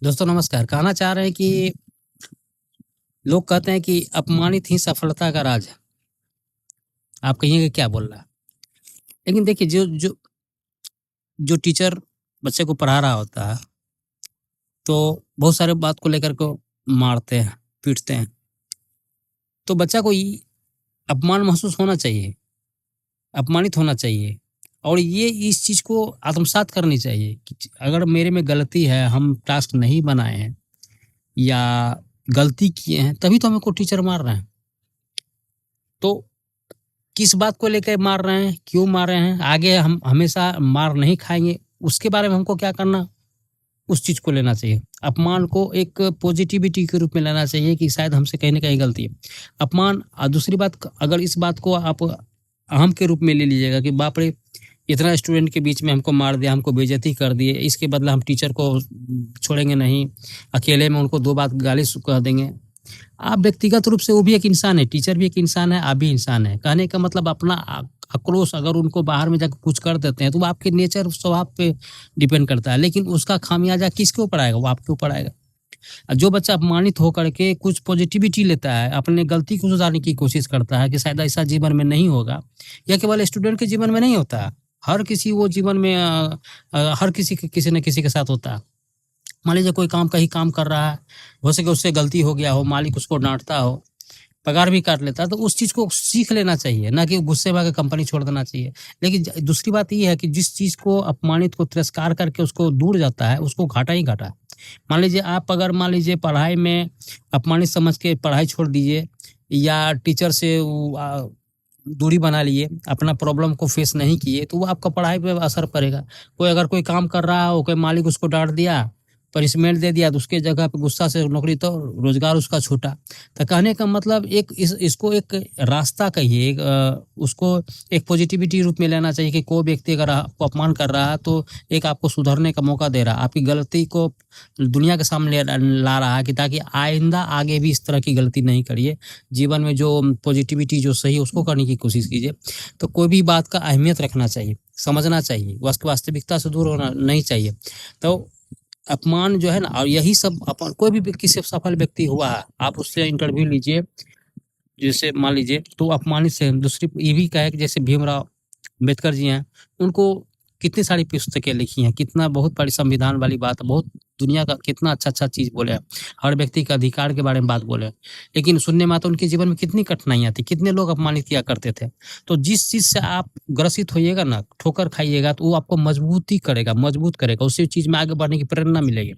दोस्तों नमस्कार। कहना चाह रहे हैं कि लोग कहते हैं कि अपमानित ही सफलता का राज है। आप कहिएगा क्या बोल रहा है? लेकिन देखिए जो जो जो टीचर बच्चे को पढ़ा रहा होता है, तो बहुत सारे बात को लेकर को मारते हैं, पीटते हैं। तो बच्चा को ये अपमान महसूस होना चाहिए, अपमानित होना चाहिए और ये इस चीज़ को आत्मसात करनी चाहिए कि अगर मेरे में गलती है, हम टास्क नहीं बनाए हैं या गलती किए हैं, तभी तो हमको टीचर मार रहे हैं। तो किस बात को लेके मार रहे हैं, क्यों मार रहे हैं, आगे हम हमेशा मार नहीं खाएँगे, उसके बारे में हमको क्या करना, उस चीज़ को लेना चाहिए। अपमान को एक पॉज़िटिविटी के रूप में लेना चाहिए कि शायद हमसे कहीं न कहीं गलती है। अपमान दूसरी बात अगर इस बात को आप अहम के रूप में ले लीजिएगा कि बाप रे! इतना स्टूडेंट के बीच में हमको मार दिया, हमको बेइज़्ज़ती कर दिए, इसके बदला हम टीचर को छोड़ेंगे नहीं, अकेले में उनको 2 बात गाली कह देंगे। आप व्यक्तिगत रूप से वो भी एक इंसान है, टीचर भी एक इंसान है, आप भी इंसान हैं। कहने का मतलब अपना आक्रोश अगर उनको बाहर में जाके कुछ कर देते हैं, तो वो आपके नेचर स्वभाव पे डिपेंड करता है। लेकिन उसका खामियाज़ा किसके ऊपर आएगा? वो आपके ऊपर आएगा। जो बच्चा अपमानित होकर के कुछ पॉजिटिविटी लेता है, अपनी गलती को सुधारने की कोशिश करता है कि शायद ऐसा जीवन में नहीं होगा, या केवल स्टूडेंट के जीवन में नहीं होता है। हर किसी वो जीवन में हर किसी के किसी न किसी के साथ होता है। मान लीजिए कोई काम कहीं काम कर रहा है, हो सके उससे गलती हो गया हो, मालिक उसको डाँटता हो, पगार भी काट लेता है, तो उस चीज़ को सीख लेना चाहिए, ना कि गुस्से में आके कंपनी छोड़ देना चाहिए। लेकिन दूसरी बात ये है कि जिस चीज़ को अपमानित को तिरस्कार करके उसको दूर जाता है, उसको घाटा ही घाटा है। मान लीजिए आप अगर मान लीजिए पढ़ाई में अपमानित समझ के पढ़ाई छोड़ दीजिए या टीचर से दूरी बना लिए, अपना प्रॉब्लम को फेस नहीं किए, तो वो आपका पढ़ाई पे असर पड़ेगा। कोई अगर कोई काम कर रहा हो, कोई मालिक उसको डाँट दिया, पनिशमेंट दे दिया, तो उसके जगह पे गुस्सा से नौकरी तो रोज़गार उसका छूटा। तो कहने का मतलब एक इसको एक रास्ता कहिए, उसको एक पॉजिटिविटी रूप में लेना चाहिए कि कोई व्यक्ति अगर आपको अपमान कर रहा है, तो एक आपको सुधरने का मौका दे रहा है। आपकी गलती को दुनिया के सामने ला रहा है कि ताकि आइंदा आगे भी इस तरह की गलती नहीं करिए। जीवन में जो पॉजिटिविटी जो सही है उसको करने की कोशिश कीजिए। तो कोई भी बात का अहमियत रखना चाहिए, समझना चाहिए, वास्तविकता से दूर होना नहीं चाहिए। तो अपमान जो है ना, और यही सब अपन कोई भी किसी सफल व्यक्ति हुआ है, आप उससे इंटरव्यू लीजिए, जैसे मान लीजिए तो अपमानित से दूसरी ये भी कहे कि जैसे भीमराव अम्बेडकर जी हैं, उनको कितनी सारी पुस्तकें लिखी हैं, कितना बहुत बड़ी संविधान वाली बात है, बहुत दुनिया का कितना अच्छा-अच्छा चीज़ बोले हैं, हर व्यक्ति के अधिकार के बारे में बात बोले हैं। लेकिन सुनने में आता उनके जीवन में कितनी कठिनाइयाँ थी, कितने लोग अपमानित किया करते थे। तो जिस चीज़ से आप ग्रसित होइएगा ना, ठोकर खाइएगा, तो वो आपको मजबूत करेगा, उसी चीज़ में आगे बढ़ने की प्रेरणा मिलेगी।